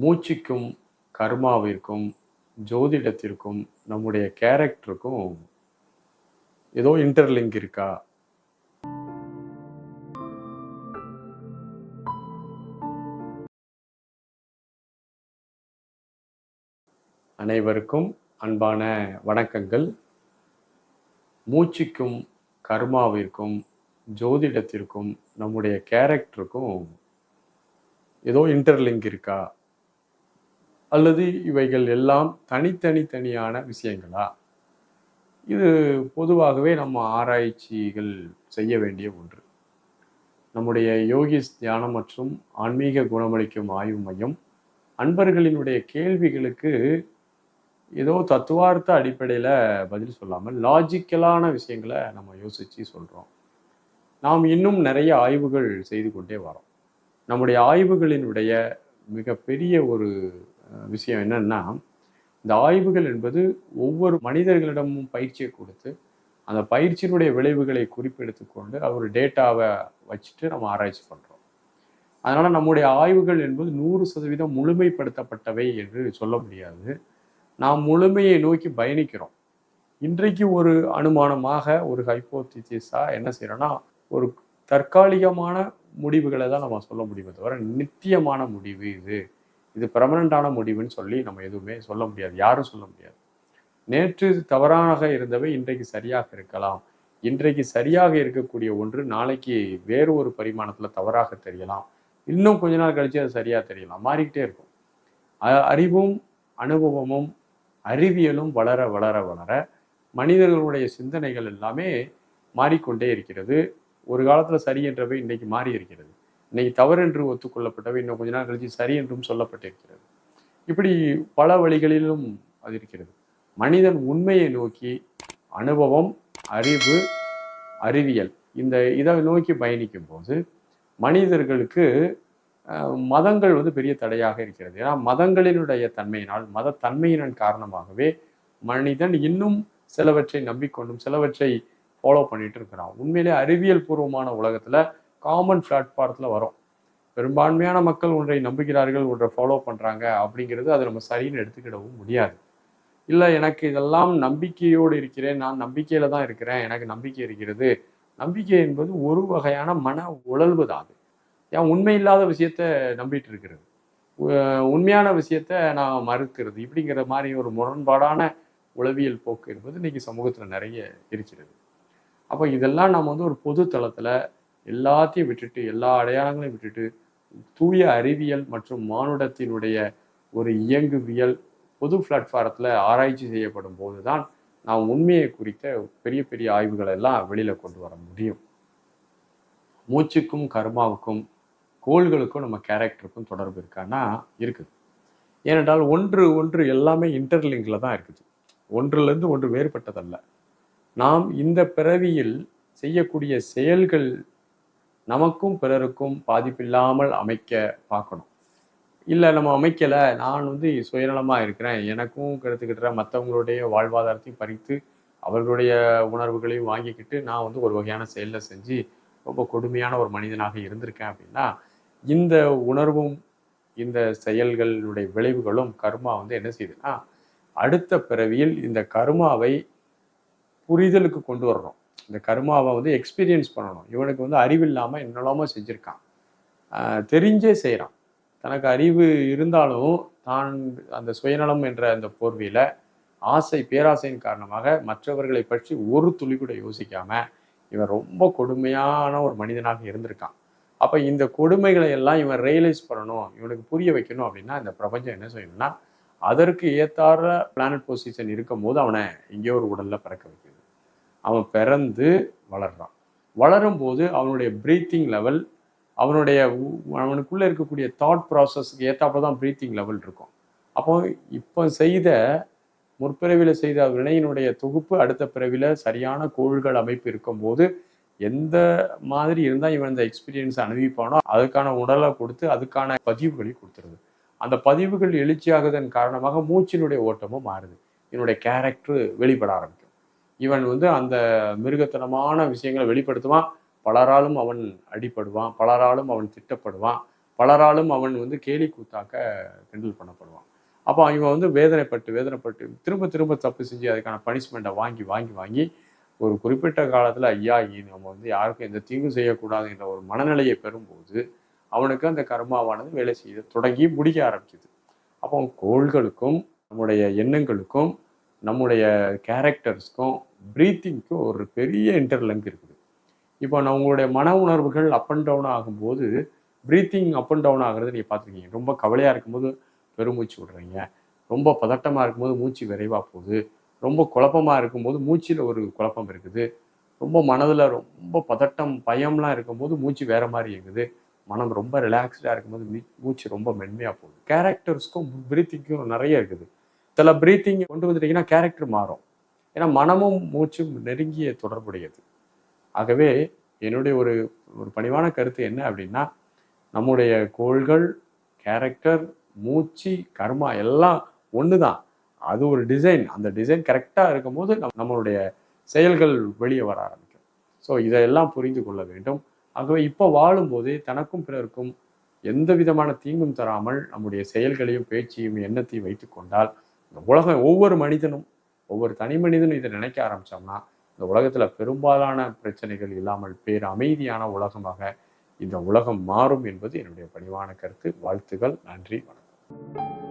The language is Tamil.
மூச்சுக்கும், கர்மாவிற்கும், ஜோதிடத்திற்கும், நம்முடைய கேரக்டருக்கும் ஏதோ இன்டர்லிங்க் இருக்கா? அனைவருக்கும் அன்பான வணக்கங்கள். மூச்சுக்கும், கர்மாவிற்கும், ஜோதிடத்திற்கும், நம்முடைய கேரக்டருக்கும் ஏதோ இன்டர்லிங்க் இருக்கா? அல்லது இவைகள் எல்லாம் தனித்தனியான விஷயங்களா? இது பொதுவாகவே நம்ம ஆராய்ச்சிகள் செய்ய வேண்டிய ஒன்று. நம்முடைய யோகிஸ் தியானம் மற்றும் ஆன்மீக குணமளிக்கும் ஆய்வு மையம் அன்பர்களினுடைய கேள்விகளுக்கு ஏதோ தத்துவார்த்த அடிப்படையில் பதில் சொல்லாமல் லாஜிக்கலான விஷயங்களை நம்ம யோசித்து சொல்கிறோம். நாம் இன்னும் நிறைய ஆய்வுகள் செய்து கொண்டே வரோம். நம்முடைய ஆய்வுகளினுடைய மிகப்பெரிய ஒரு விஷயம் என்னன்னா, இந்த ஆய்வுகள் என்பது ஒவ்வொரு மனிதர்களிடமும் பயிற்சியை கொடுத்து அந்த பயிற்சியினுடைய விளைவுகளை குறிப்பெடுத்து கொண்டு ஒரு டேட்டாவை வச்சுட்டு நம்ம ஆராய்ச்சி பண்ணுறோம். அதனால் நம்முடைய ஆய்வுகள் என்பது 100% முழுமைப்படுத்தப்பட்டவை என்று சொல்ல முடியாது. நாம் முழுமையை நோக்கி பயணிக்கிறோம். இன்றைக்கு ஒரு அனுமானமாக ஒரு ஹைப்போதிசிஸாக என்ன செய்கிறோன்னா, ஒரு தற்காலிகமான முடிவுகளை தான் நம்ம சொல்ல முடியுமே தவிர நித்தியமான முடிவு இது பெர்மனண்டான முடிவுன்னு சொல்லி நம்ம எதுவுமே சொல்ல முடியாது. யாரும் சொல்ல முடியாது. நேற்று தவறாக இருந்தவை இன்றைக்கு சரியாக இருக்கலாம். இன்றைக்கு சரியாக இருக்கக்கூடிய ஒன்று நாளைக்கு வேறு ஒரு பரிமாணத்தில் தவறாக தெரியலாம். இன்னும் கொஞ்ச நாள் கழிச்சு அது சரியாக தெரியலாம். மாறிக்கிட்டே இருக்கும். அறிவும் அனுபவமும் அறிவியலும் வளர வளர வளர மனிதர்களுடைய சிந்தனைகள் எல்லாமே மாறிக்கொண்டே இருக்கிறது. ஒரு காலத்தில் சரி என்றவை இன்னைக்கு மாறி இருக்கிறது. இன்னைக்கு தவறு என்று ஒத்துக்கொள்ளப்பட்டவை இன்னும் கொஞ்ச நாள் கழிச்சு சரி என்றும் சொல்லப்பட்டிருக்கிறது. இப்படி பல வழிகளிலும் அது இருக்கிறது. மனிதன் உண்மையை நோக்கி அனுபவம், அறிவு, அறிவியல் இதை நோக்கி பயணிக்கும் போது மனிதர்களுக்கு மதங்கள் பெரிய தடையாக இருக்கிறது. ஏன்னா மதங்களினுடைய தன்மையினால் மதத்தன்மையினன் காரணமாகவே மனிதன் இன்னும் சிலவற்றை நம்பிக்கொண்டும் சிலவற்றை ஃபாலோ பண்ணிட்டு இருக்கிறான். உண்மையிலே அறிவியல் பூர்வமான உலகத்துல காமன் பிளாட்ஃபார்த்தில் வரும். பெரும்பான்மையான மக்கள் ஒன்றை நம்புகிறார்கள், ஒன்றை ஃபாலோ பண்றாங்க அப்படிங்கிறது அது நம்ம சரின்னு எடுத்துக்கிடவும் முடியாது. இல்லை எனக்கு இதெல்லாம் நம்பிக்கையோடு இருக்கிறேன், நான் நம்பிக்கையில தான் இருக்கிறேன், எனக்கு நம்பிக்கை இருக்கிறது. நம்பிக்கை என்பது ஒரு வகையான மன உழல்வு தான். அது ஏன் உண்மை இல்லாத விஷயத்த நம்பிட்டு இருக்கிறது, உண்மையான விஷயத்த நான் மறுக்கிறது, இப்படிங்கிற மாதிரி ஒரு முரண்பாடான உளவியல் போக்கு என்பது இன்னைக்கு சமூகத்தில் நிறைய இருக்கிறது. அப்போ இதெல்லாம் நம்ம ஒரு பொது தளத்தில் எல்லாத்தையும் விட்டுட்டு எல்லா அடையாளங்களையும் விட்டுட்டு தூய அறிவியல் மற்றும் மானுடத்தினுடைய ஒரு இயங்குவியல் பொது பிளாட்ஃபாரத்தில் ஆராய்ச்சி செய்யப்படும் போது தான் நாம் உண்மையை குறித்த பெரிய பெரிய ஆய்வுகளை எல்லாம் வெளியில் கொண்டு வர முடியும். மூச்சுக்கும் கர்மாவுக்கும் கோள்களுக்கும் நம்ம கேரக்டருக்கும் தொடர்பு இருக்கான்னா இருக்குது. ஏனென்றால் ஒன்று எல்லாமே இன்டர்லிங்கில் தான் இருக்குது. ஒன்றிலிருந்து ஒன்று வேறுபட்டதல்ல. நாம் இந்த பிறவியில் செய்யக்கூடிய செயல்கள் நமக்கும் பிறருக்கும் பாதிப்பில்லாமல் அமைக்க பார்க்கணும். இல்லை நம்ம அமைக்கலை, நான் சுயநலமாக இருக்கிறேன், எனக்கும் கெடுத்துக்கிட்டுற மற்றவங்களுடைய வாழ்வாதாரத்தையும் பறித்து அவர்களுடைய உணர்வுகளையும் வாங்கிக்கிட்டு நான் ஒரு வகையான செயலில் செஞ்சு ரொம்ப கொடுமையான ஒரு மனிதனாக இருந்திருக்கேன் அப்படின்னா இந்த உணர்வும் இந்த செயல்களுடைய விளைவுகளும் கர்மா என்ன செய்யுதுன்னா அடுத்த பிறவியில் இந்த கர்மாவை புரிதலுக்கு கொண்டு வரணும். இந்த கர்மாவை எக்ஸ்பீரியன்ஸ் பண்ணணும். இவனுக்கு அறிவில்லாமல் என்னெல்லாமோ செஞ்சுருக்கான், தெரிஞ்சே செய்கிறான். தனக்கு அறிவு இருந்தாலும் தான் அந்த சுயநலம் என்ற அந்த போர்வையில் பேராசையின் காரணமாக மற்றவர்களை பற்றி ஒரு துளி கூட யோசிக்காம இவன் ரொம்ப கொடுமையான ஒரு மனிதனாக இருந்திருக்கான். அப்போ இந்த கொடுமைகளை எல்லாம் இவன் ரியலைஸ் பண்ணணும், இவனுக்கு புரிய வைக்கணும் அப்படின்னா இந்த பிரபஞ்சம் என்ன செய்யணும்னா அதற்கு ஏத்தாற பிளானட் பொசிஷன் இருக்கும் போது அவனை எங்கேயோ ஒரு உடல்ல பிறக்க வைக்குது. அவன் பிறந்து வளர்றான். வளரும் போது அவனுடைய பிரீத்திங் லெவல், அவனுக்குள்ள இருக்கக்கூடிய தாட் ப்ராசஸ்க்கு ஏத்தாப்ப தான் பிரீத்திங் லெவல் இருக்கும். அப்போ இப்போ செய்த முற்பிறவியில் செய்த வினையினுடைய தொகுப்பு அடுத்த பிறவியில் சரியான கோள்கள் அமைப்பு இருக்கும்போது எந்த மாதிரி இருந்தால் இவன் இந்த எக்ஸ்பீரியன்ஸை அனுபவிப்பானோ அதுக்கான உடலை கொடுத்து அதுக்கான பதிவுகளை கொடுத்துருது. அந்த பதிவுகள் எழுச்சியாகுதன் காரணமாக மூச்சினுடைய ஓட்டமும் மாறுது. இவனுடைய கேரக்டர் வெளிப்பட ஆரம்பிக்கும். இவன் அந்த மிருகத்தனமான விஷயங்களை வெளிப்படுத்துவான். பலராலும் அவன் அடிபடுவான், பலராலும் அவன் திட்டப்படுவான், பலராலும் அவன் வந்து கேலி கூத்தாக்க கிண்டல் பண்ணப்படுவான். அப்போ இவன் வந்து வேதனைப்பட்டு வேதனைப்பட்டு திரும்ப திரும்ப தப்பு செஞ்சு அதுக்கான பனிஷ்மெண்ட்டை வாங்கி வாங்கி வாங்கி ஒரு குறிப்பிட்ட காலத்தில் ஐயா நம்ம வந்து யாருக்கும் எந்த தீங்கும் செய்யக்கூடாது என்ற ஒரு மனநிலையை பெறும்போது அவனுக்கு அந்த கர்மாவானது வேலை செய்ய தொடங்கி முடிக்க ஆரம்பிக்குது. அப்போ கோள்களுக்கும் நம்முடைய எண்ணங்களுக்கும் நம்முடைய கேரக்டர்ஸ்க்கும் ப்ரீத்திங்க்கும் ஒரு பெரிய இன்டர்லிங்க் இருக்குது. இப்போ உங்களுடைய மன உணர்வுகள் அப் அண்ட் டவுன் ஆகும்போது ப்ரீத்திங் அப் அண்ட் டவுன் ஆகுறது நீங்கள் பார்த்துருக்கீங்க. ரொம்ப கவலையாக இருக்கும்போது பெருமூச்சு விடுறீங்க, ரொம்ப பதட்டமாக இருக்கும்போது மூச்சு விரைவாக போகுது, ரொம்ப குழப்பமாக இருக்கும்போது மூச்சில் ஒரு குழப்பம் இருக்குது, ரொம்ப மனதில் ரொம்ப பதட்டம் பயம்லாம் இருக்கும்போது மூச்சு வேற மாதிரி இருக்குது, மனம் ரொம்ப ரிலாக்ஸ்டாக இருக்கும்போது மூச்சு ரொம்ப மென்மையாக போகுது. கேரக்டர்ஸ்க்கும் ப்ரீத்திங்க்கும் நிறைய இருக்குது. சில ப்ரீத்திங் கொண்டு வந்துட்டீங்கன்னா கேரக்டர் மாறும். ஏன்னா மனமும் மூச்சும் நெருங்கிய தொடர்புடையது. ஆகவே என்னுடைய ஒரு ஒரு பணிவான கருத்து என்ன அப்படின்னா, நம்முடைய கோள்கள், கேரக்டர், மூச்சு, கர்மா எல்லாம் ஒன்று தான். அது ஒரு டிசைன். அந்த டிசைன் கரெக்டாக இருக்கும்போது நம்மளுடைய செயல்கள் வெளியே வர ஆரம்பிக்கும். ஸோ இதையெல்லாம் புரிந்து கொள்ள வேண்டும். ஆகவே இப்போ வாழும்போதே தனக்கும் பிறருக்கும் எந்த விதமான தீங்கும் தராமல் நம்முடைய செயல்களையும் பேச்சையும் எண்ணத்தையும் வைத்து கொண்டால் இந்த உலகம் ஒவ்வொரு மனிதனும் ஒவ்வொரு தனி மனிதனும் இதை நினைக்க ஆரம்பித்தோம்னா இந்த உலகத்தில் பெரும்பாலான பிரச்சனைகள் இல்லாமல் பேர் அமைதியான உலகமாக இந்த உலகம் மாறும் என்பது என்னுடைய பணிவான கருத்து. வாழ்த்துகள். நன்றி. வணக்கம்.